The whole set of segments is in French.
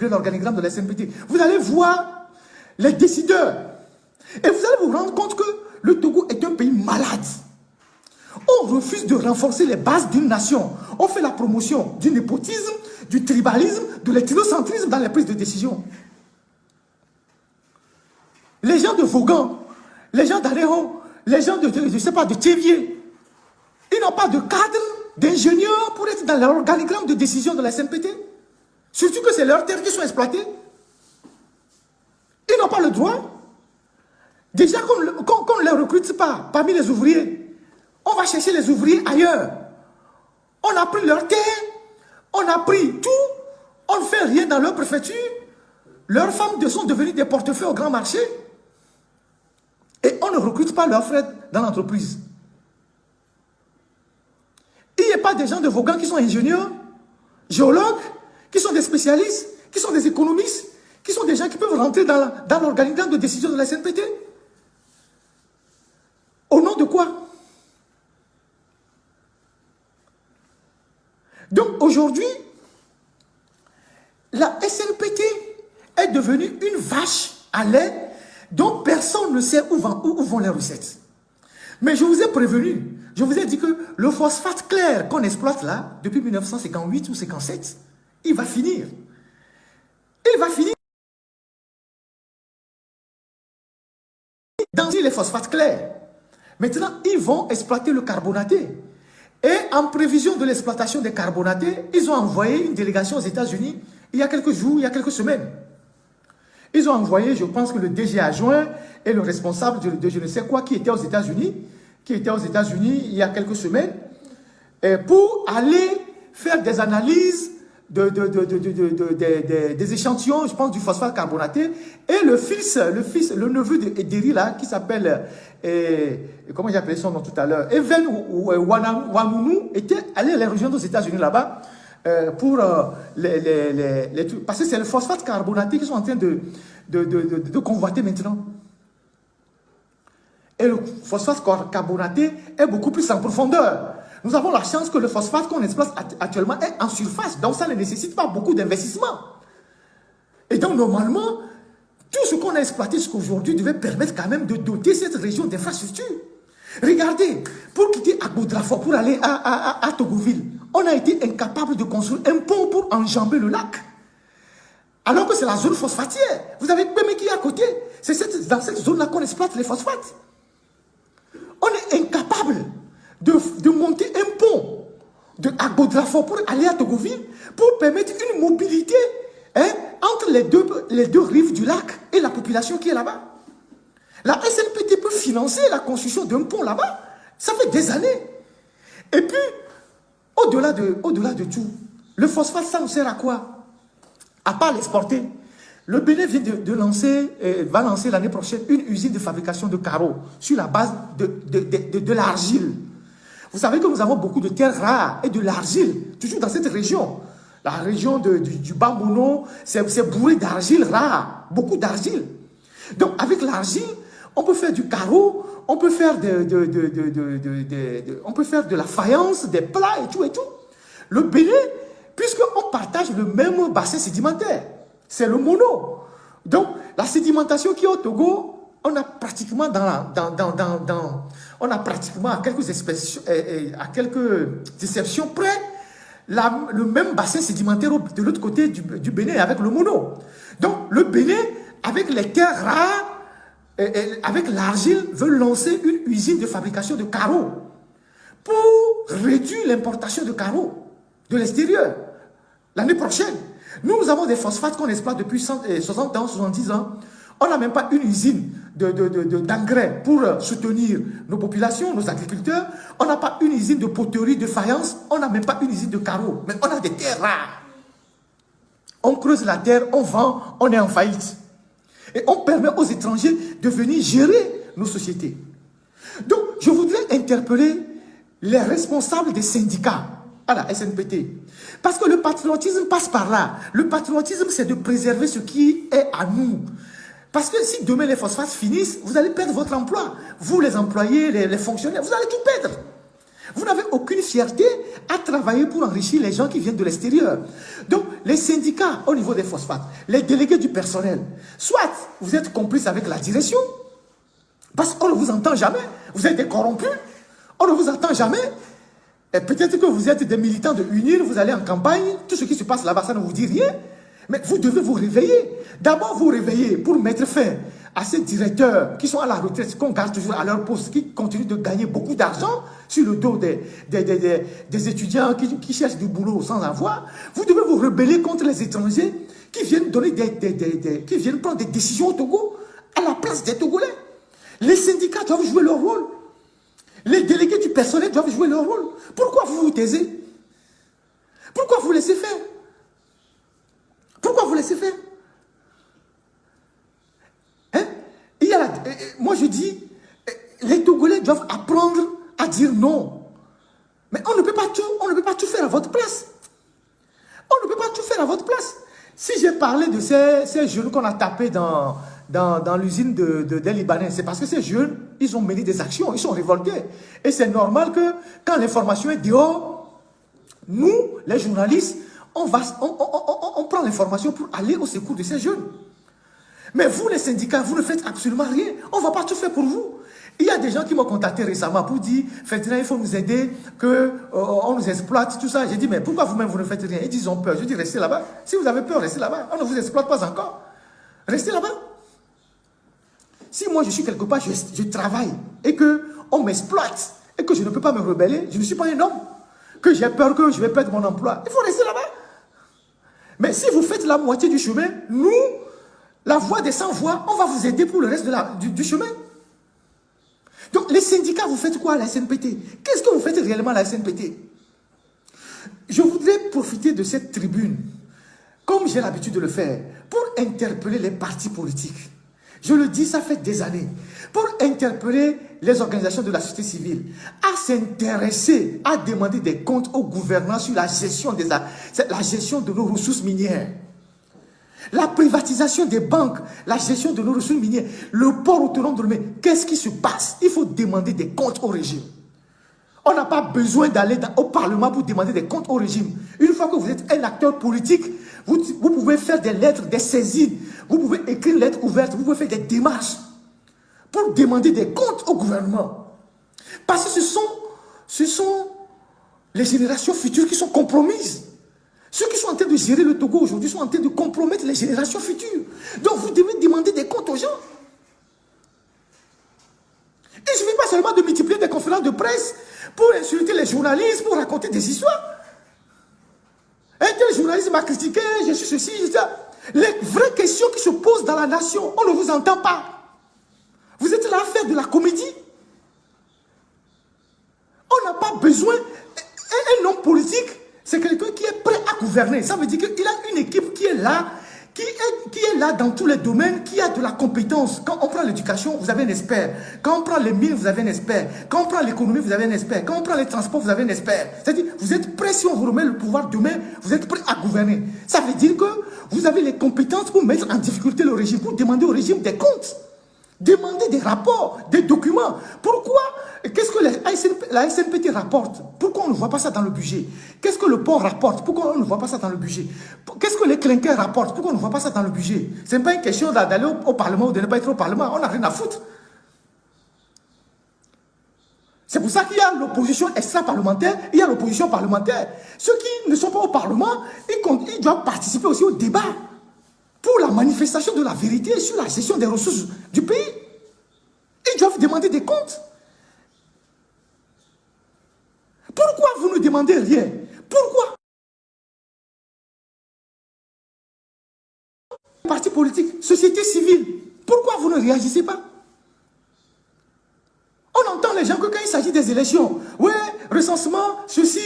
publier l'organigramme de la SNPT. Vous allez voir les décideurs. Et vous allez vous rendre compte que le Togo est un pays malade. On refuse de renforcer les bases d'une nation. On fait la promotion du népotisme, du tribalisme, de l'ethnocentrisme dans les prises de décision. Les gens de Vaughan, les gens d'Aléron, les gens de je sais pas, de Thévier, ils n'ont pas de cadre, d'ingénieurs pour être dans l'organigramme de décision de la SNPT. Surtout que c'est leurs terres qui sont exploitées. Ils n'ont pas le droit. Déjà, qu'on ne les recrute pas parmi les ouvriers, on va chercher les ouvriers ailleurs. On a pris leurs terres, on a pris tout, on ne fait rien dans leur préfecture. Leurs femmes sont devenues des portefeuilles au grand marché. Et on ne recrute pas leurs frères dans l'entreprise. Il n'y a pas des gens de Vaughan qui sont ingénieurs, géologues, qui sont des spécialistes, qui sont des économistes, qui sont des gens qui peuvent rentrer dans l'organigramme de décision de la SNPT. Au nom de quoi? Donc aujourd'hui, la SNPT est devenue une vache à lait dont personne ne sait où vont les recettes. Mais je vous ai prévenu, je vous ai dit que le phosphate clair qu'on exploite là, depuis 1958 ou 57, il va finir. Il va finir dans les phosphates clairs. Maintenant, ils vont exploiter le carbonaté. Et en prévision de l'exploitation des carbonatés, ils ont envoyé une délégation aux États-Unis il y a quelques jours, il y a quelques semaines. Ils ont envoyé, je pense que le DG adjoint et le responsable de je ne sais quoi qui était aux États-Unis, il y a quelques semaines, pour aller faire des analyses des échantillons, je pense, du phosphate carbonaté. Et le neveu d'Ederi, là, qui s'appelle, comment j'ai appelé son nom tout à l'heure, Even Wanunu, était allé les rejoindre aux États-Unis là-bas pour parce que c'est le phosphate carbonaté qu'ils sont en train de convoiter maintenant. Et le phosphate carbonaté est beaucoup plus en profondeur. Nous avons la chance que le phosphate qu'on exploite actuellement est en surface. Donc ça ne nécessite pas beaucoup d'investissement. Et donc normalement, tout ce qu'on a exploité jusqu'aujourd'hui devait permettre quand même de doter cette région d'infrastructures. Regardez, pour quitter Agbodrafo, pour aller à Togoville, on a été incapable de construire un pont pour enjamber le lac. Alors que c'est la zone phosphatière. Vous avez même qui est à côté. C'est dans cette zone-là qu'on exploite les phosphates. On est incapable de monter un pont de Agbodrafo pour aller à Togoville pour permettre une mobilité entre les deux rives du lac et la population qui est là-bas. La SNPT peut financer la construction d'un pont là-bas. Ça fait des années. Et puis, au-delà de tout, le phosphate, ça nous sert à quoi? À part l'exporter. Le Bénin vient va lancer l'année prochaine une usine de fabrication de carreaux sur la base de l'argile. Vous savez que nous avons beaucoup de terres rares et de l'argile, toujours dans cette région. La région du Bas-Mono, c'est bourré d'argile rare, beaucoup d'argile. Donc avec l'argile, on peut faire du carreau, on peut faire de la faïence, des plats et tout et tout. Le Bénin, puisqu'on partage le même bassin sédimentaire, c'est le mono. Donc la sédimentation qui est au Togo, on a pratiquement à quelques exceptions près le même bassin sédimentaire de l'autre côté du Bénin avec le mono. Donc le Bénin, avec les terres rares, avec l'argile, veut lancer une usine de fabrication de carreaux pour réduire l'importation de carreaux de l'extérieur l'année prochaine. Nous avons des phosphates qu'on exploite depuis 60 ans, 70 ans. On n'a même pas une usine d'engrais pour soutenir nos populations, nos agriculteurs. On n'a pas une usine de poterie, de faïence. On n'a même pas une usine de carreaux. Mais on a des terres rares. On creuse la terre, on vend, on est en faillite. Et on permet aux étrangers de venir gérer nos sociétés. Donc, je voudrais interpeller les responsables des syndicats à la SNPT. Parce que le patriotisme passe par là. Le patriotisme, c'est de préserver ce qui est à nous. Parce que si demain les phosphates finissent, vous allez perdre votre emploi. Vous, les employés, les fonctionnaires, vous allez tout perdre. Vous n'avez aucune fierté à travailler pour enrichir les gens qui viennent de l'extérieur. Donc, les syndicats au niveau des phosphates, les délégués du personnel, soit vous êtes complices avec la direction, parce qu'on ne vous entend jamais, vous êtes des corrompus, on ne vous entend jamais, et peut-être que vous êtes des militants de UNIR, vous allez en campagne, tout ce qui se passe là-bas, ça ne vous dit rien, mais vous devez vous réveiller. D'abord, vous réveiller pour mettre fin à ces directeurs qui sont à la retraite, qu'on garde toujours à leur poste, qui continuent de gagner beaucoup d'argent sur le dos des étudiants qui cherchent du boulot sans avoir. Vous devez vous rebeller contre les étrangers qui viennent donner qui viennent prendre des décisions au Togo à la place des Togolais. Les syndicats doivent jouer leur rôle. Les délégués du personnel doivent jouer leur rôle. Pourquoi vous vous taisez? Pourquoi vous laissez faire? Pourquoi vous laissez faire? Hein? Moi je dis, les Togolais doivent apprendre à dire non. Mais on ne peut pas tout faire à votre place. On ne peut pas tout faire à votre place. Si j'ai parlé de ces jeunes qu'on a tapés dans l'usine des Libanais, c'est parce que ces jeunes, ils ont mené des actions, ils sont révoltés. Et c'est normal que quand l'information est dehors, nous, les journalistes, on prend l'information pour aller au secours de ces jeunes. Mais vous, les syndicats, vous ne faites absolument rien. On ne va pas tout faire pour vous. Il y a des gens qui m'ont contacté récemment pour dire, Ferdinand, il faut nous aider, qu'on nous exploite, tout ça. J'ai dit, mais pourquoi vous-même, vous ne faites rien? Ils disent, ils ont peur. Je dis, restez là-bas. Si vous avez peur, restez là-bas. On ne vous exploite pas encore. Restez là-bas. Si moi, je suis quelque part, je travaille, et qu'on m'exploite, et que je ne peux pas me rebeller, je ne suis pas un homme. Que j'ai peur que je vais perdre mon emploi. Il faut rester là-bas. Mais si vous faites la moitié du chemin, nous, la voie des sans-voix, on va vous aider pour le reste du chemin. Donc, les syndicats, vous faites quoi à la SNPT? Qu'est-ce que vous faites réellement à la SNPT? Je voudrais profiter de cette tribune, comme j'ai l'habitude de le faire, pour interpeller les partis politiques. Je le dis, ça fait des années. Pour interpeller les organisations de la société civile, à s'intéresser, à demander des comptes au gouvernement sur la gestion de nos ressources minières. La privatisation des banques, la gestion de nos ressources minières, le port autonome de Lomé, qu'est-ce qui se passe? Il faut demander des comptes au régime. On n'a pas besoin d'aller au Parlement pour demander des comptes au régime. Une fois que vous êtes un acteur politique, vous pouvez faire des lettres, des saisines, vous pouvez écrire une lettre ouverte, vous pouvez faire des démarches pour demander des comptes au gouvernement. Parce que ce sont les générations futures qui sont compromises. Ceux qui sont en train de gérer le Togo aujourd'hui sont en train de compromettre les générations futures. Donc vous devez demander des comptes aux gens. Il ne suffit pas seulement de multiplier des conférences de presse pour insulter les journalistes, pour raconter des histoires. Un tel journaliste m'a critiqué, je suis ceci, je suis ça. Les vraies questions qui se posent dans la nation, on ne vous entend pas. Vous êtes là à faire de la comédie. On n'a pas besoin. Un homme politique, c'est quelqu'un qui est prêt à gouverner. Ça veut dire qu'il a une équipe qui est là, qui est là dans tous les domaines, qui a de la compétence. Quand on prend l'éducation, vous avez un expert. Quand on prend les mines, vous avez un expert. Quand on prend l'économie, vous avez un expert. Quand on prend les transports, vous avez un expert. C'est-à-dire, vous êtes prêt, si on vous remet le pouvoir demain, vous êtes prêt à gouverner. Ça veut dire que vous avez les compétences pour mettre en difficulté le régime, pour demander au régime des comptes. Demander des rapports, des documents. Pourquoi? Qu'est-ce que la SNPT rapporte? Pourquoi on ne voit pas ça dans le budget? Qu'est-ce que le port rapporte? Pourquoi on ne voit pas ça dans le budget? Qu'est-ce que les clinquers rapportent? Pourquoi on ne voit pas ça dans le budget? Ce n'est pas une question d'aller au Parlement ou de ne pas être au Parlement. On n'a rien à foutre. C'est pour ça qu'il y a l'opposition extra-parlementaire, il y a l'opposition parlementaire. Ceux qui ne sont pas au Parlement, ils doivent participer aussi au débat pour la manifestation de la vérité sur la gestion des ressources du pays. Ils doivent demander des comptes. Pourquoi vous ne demandez rien? Pourquoi? Parti politique, société civile, pourquoi vous ne réagissez pas? On entend les gens que quand il s'agit des élections, ouais, recensement, ceci,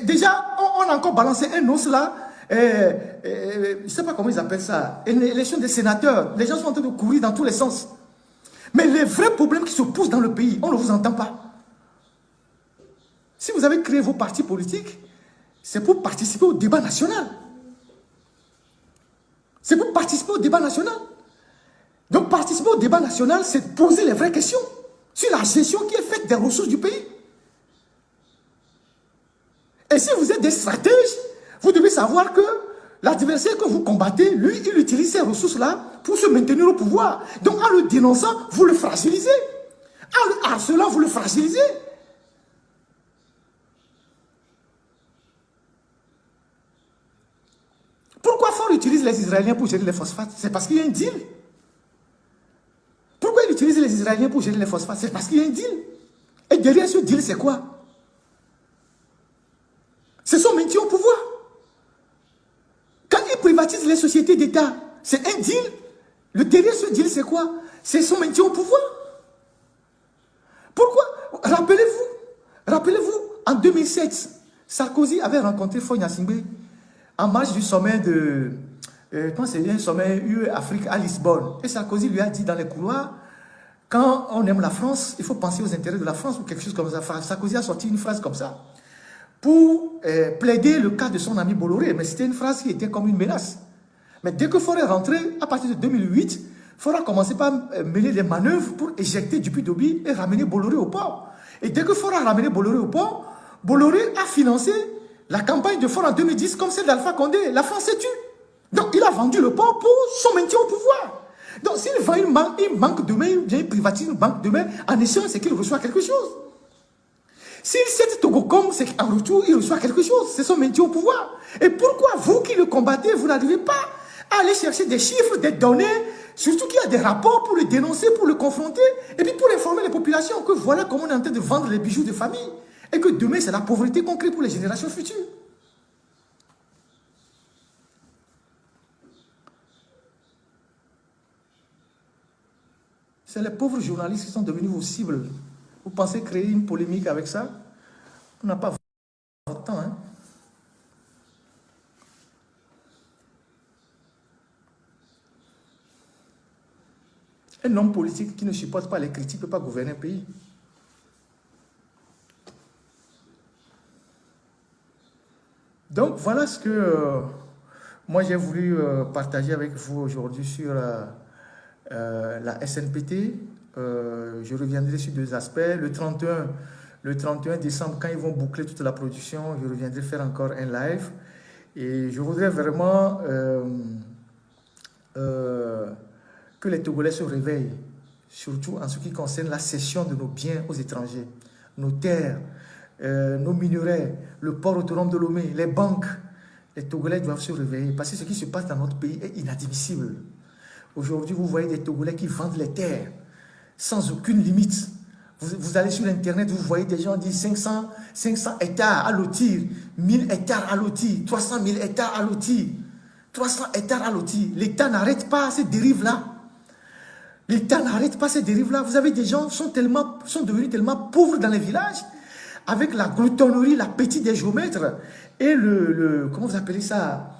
déjà, on a encore balancé un os là, je ne sais pas comment ils appellent ça, l'élection des sénateurs, les gens sont en train de courir dans tous les sens. Mais les vrais problèmes qui se posent dans le pays, on ne vous entend pas. Si vous avez créé vos partis politiques, c'est pour participer au débat national. C'est pour participer au débat national. Donc participer au débat national, c'est poser les vraies questions sur la gestion qui est faite des ressources du pays. Et si vous êtes des stratèges, vous devez savoir que l'adversaire que vous combattez, lui, il utilise ces ressources-là pour se maintenir au pouvoir. Donc, en le dénonçant, vous le fragilisez. En le harcelant, vous le fragilisez. Pourquoi Ford utilise les Israéliens pour gérer les phosphates? C'est parce qu'il y a un deal. Pourquoi il utilise les Israéliens pour gérer les phosphates? C'est parce qu'il y a un deal. Et derrière ce deal, c'est quoi? C'est son maintien au pouvoir. Quand il privatise les sociétés d'État, c'est un deal. Le derrière ce deal, c'est quoi? C'est son maintien au pouvoir. Pourquoi? Rappelez-vous, en 2007, Sarkozy avait rencontré Faure Gnassingbé en marge du sommet de... comment c'est un sommet UE-Afrique à Lisbonne. Et Sarkozy lui a dit dans les couloirs, quand on aime la France, il faut penser aux intérêts de la France ou quelque chose comme ça. Sarkozy a sorti une phrase comme ça pour plaider le cas de son ami Bolloré. Mais c'était une phrase qui était comme une menace. Mais dès que Faure est rentré, à partir de 2008, Faure a commencé par mener des manœuvres pour éjecter Dupuy-Doby et ramener Bolloré au port. Et dès que Faure a ramené Bolloré au port, Bolloré a financé la campagne de Faure en 2010 comme celle d'Alpha Condé. La France s'est tue. Donc il a vendu le port pour son maintien au pouvoir. Donc s'il vend une banque demain, il privatise une banque demain, en échange, c'est qu'il reçoit quelque chose. S'il cède Togocom, c'est qu'en retour, il reçoit quelque chose. C'est son maintien au pouvoir. Et pourquoi vous qui le combattez, vous n'arrivez pas à aller chercher des chiffres, des données, surtout qu'il y a des rapports pour le dénoncer, pour le confronter, et puis pour informer les populations que voilà comment on est en train de vendre les bijoux de famille, et que demain, c'est la pauvreté qu'on crée pour les générations futures. C'est les pauvres journalistes qui sont devenus vos cibles. Vous pensez créer une polémique avec ça? On n'a pas votre temps. Hein? Un homme politique qui ne supporte pas les critiques ne peut pas gouverner un pays. Donc voilà ce que moi j'ai voulu partager avec vous aujourd'hui sur la SNPT. Je reviendrai sur deux aspects. Le 31 décembre, quand ils vont boucler toute la production, je reviendrai faire encore un live. Et je voudrais vraiment que les Togolais se réveillent, surtout en ce qui concerne la cession de nos biens aux étrangers, nos terres, nos minerais, le port autonome de Lomé, les banques. Les Togolais doivent se réveiller parce que ce qui se passe dans notre pays est inadmissible. Aujourd'hui, vous voyez des Togolais qui vendent les terres sans aucune limite. Vous allez sur Internet, vous voyez des gens dire 500 hectares à lotir, 1000 hectares à lotir, 300 000 hectares à lotir, 300 hectares à lotir. L'État n'arrête pas ces dérives-là. L'État n'arrête pas ces dérives-là. Vous avez des gens qui sont devenus tellement pauvres dans les villages, avec la gloutonnerie, l'appétit des géomètres, et comment vous appelez ça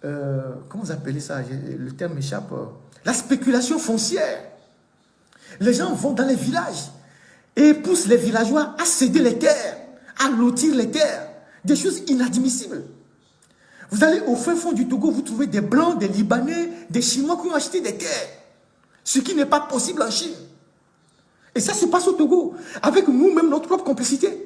comment vous appelez ça? Le terme m'échappe. La spéculation foncière. Les gens vont dans les villages et poussent les villageois à céder les terres, à lotir les terres. Des choses inadmissibles. Vous allez au fin fond du Togo, vous trouvez des Blancs, des Libanais, des Chinois qui ont acheté des terres. Ce qui n'est pas possible en Chine. Et ça se passe au Togo, avec nous-mêmes, notre propre complicité.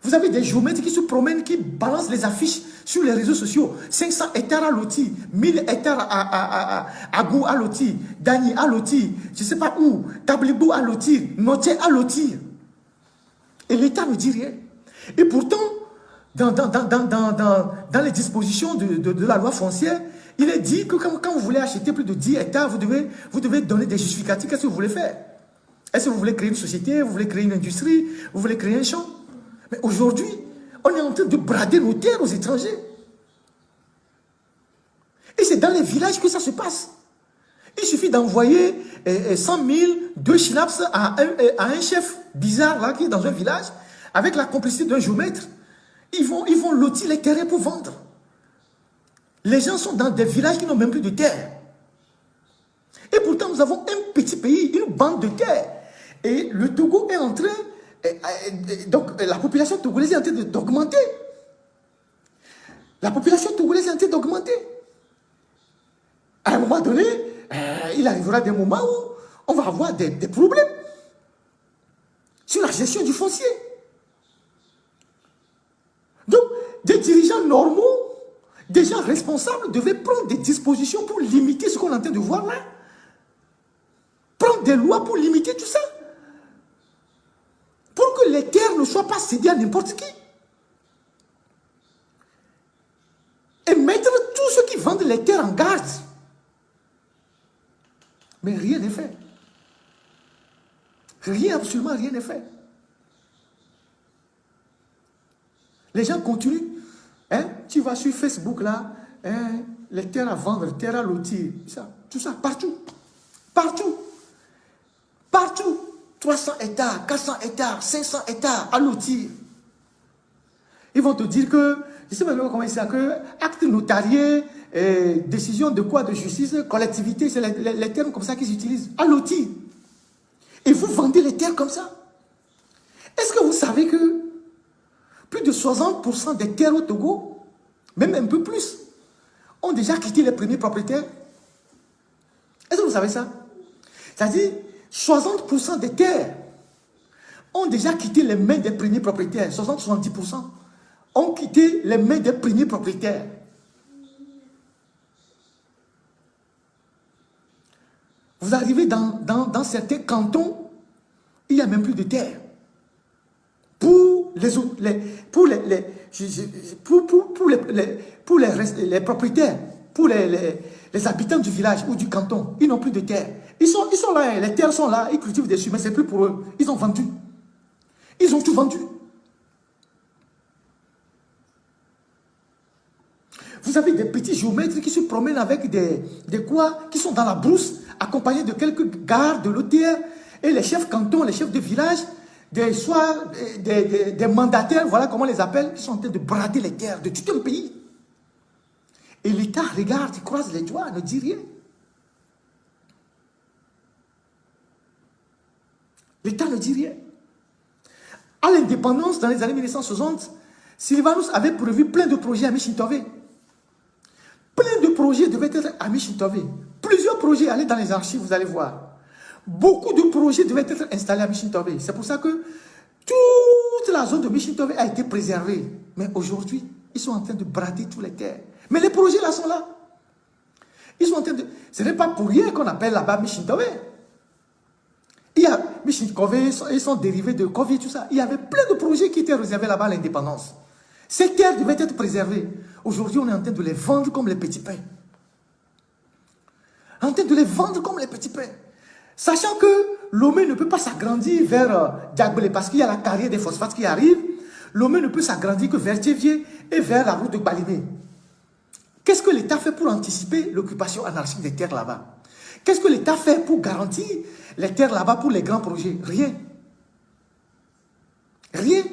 Vous avez des géomètres qui se promènent, qui balancent les affiches sur les réseaux sociaux. 500 hectares à Loti, 1000 hectares à Gou à Loti, Dani à Loti, je ne sais pas où, Tablibou à Loti, Notier à Loti. Et l'État ne dit rien. Et pourtant, dans les dispositions de la loi foncière, il est dit que quand vous voulez acheter plus de 10 hectares, vous devez donner des justificatifs. Qu'est-ce que vous voulez faire? Est-ce que vous voulez créer une société, vous voulez créer une industrie, vous voulez créer un champ? Mais aujourd'hui, on est en train de brader nos terres aux étrangers. Et c'est dans les villages que ça se passe. Il suffit d'envoyer 100 000, 2 schnapps à un chef bizarre là, qui est dans un village, avec la complicité d'un géomètre. Ils vont lotir les terrains pour vendre. Les gens sont dans des villages qui n'ont même plus de terre. Et pourtant, nous avons un petit pays, une bande de terre. Et le Togo est en train... Donc, la population togolaise est en train d'augmenter. La population togolaise est en train d'augmenter. À un moment donné, il arrivera des moments où on va avoir des problèmes sur la gestion du foncier. normaux, des gens responsables devaient prendre des dispositions pour limiter ce qu'on est en train de voir là. Prendre des lois pour limiter tout ça. Pour que les terres ne soient pas cédées à n'importe qui. Et mettre tous ceux qui vendent les terres en garde. Mais rien n'est fait. Rien, absolument rien n'est fait. Les gens continuent. Hein? Tu vas sur Facebook là, hein? Les terres à vendre, les terres à lotir, tout ça, partout. Partout. Partout. 300 hectares, 400 hectares, 500 hectares à lotir. Ils vont te dire que, je ne sais pas comment ils disent ça, que acte notarié, décision de quoi, de justice, collectivité, c'est les termes comme ça qu'ils utilisent. À lotir. Et vous vendez les terres comme ça. Est-ce que vous savez que plus de 60% des terres au Togo, même un peu plus, ont déjà quitté les premiers propriétaires? Est-ce que vous savez ça? C'est-à-dire, 60% des terres ont déjà quitté les mains des premiers propriétaires. 60-70% ont quitté les mains des premiers propriétaires. Vous arrivez dans certains cantons, il n'y a même plus de terre. Pour les propriétaires, pour les habitants du village ou du canton, ils n'ont plus de terre. Ils sont là, les terres sont là, ils cultivent des mais c'est plus pour eux. Ils ont vendu. Ils ont tout vendu. Vous avez des petits géomètres qui se promènent avec des quoi, qui sont dans la brousse, accompagnés de quelques gardes de l'OTR, et les chefs cantons, les chefs de village, des mandataires, voilà comment on les appelle, qui sont en train de brader les terres de tout un pays. Et l'État regarde, il croise les doigts, ne dit rien. L'État ne dit rien. À l'indépendance, dans les années 1960, Sylvanus avait prévu plein de projets à Michintove. Plein de projets devaient être à Michintove. Plusieurs projets, allez dans les archives, vous allez voir. Beaucoup de projets devaient être installés à Michintove. C'est pour ça que toute la zone de Michintove a été préservée. Mais aujourd'hui, ils sont en train de brader toutes les terres. Mais les projets là sont là. Ils sont en train de... Ce n'est pas pour rien qu'on appelle là-bas Michintove. Il y a Michintove, ils sont dérivés de Kovi, tout ça. Il y avait plein de projets qui étaient réservés là-bas à l'indépendance. Ces terres devaient être préservées. Aujourd'hui, on est en train de les vendre comme les petits pains. En train de les vendre comme les petits pains. Sachant que Lomé ne peut pas s'agrandir vers Diagbélé parce qu'il y a la carrière des phosphates qui arrive. Lomé ne peut s'agrandir que vers Thévier et vers la route de Balimé. Qu'est-ce que l'État fait pour anticiper l'occupation anarchique des terres là-bas? Qu'est-ce que l'État fait pour garantir les terres là-bas pour les grands projets? Rien. Rien.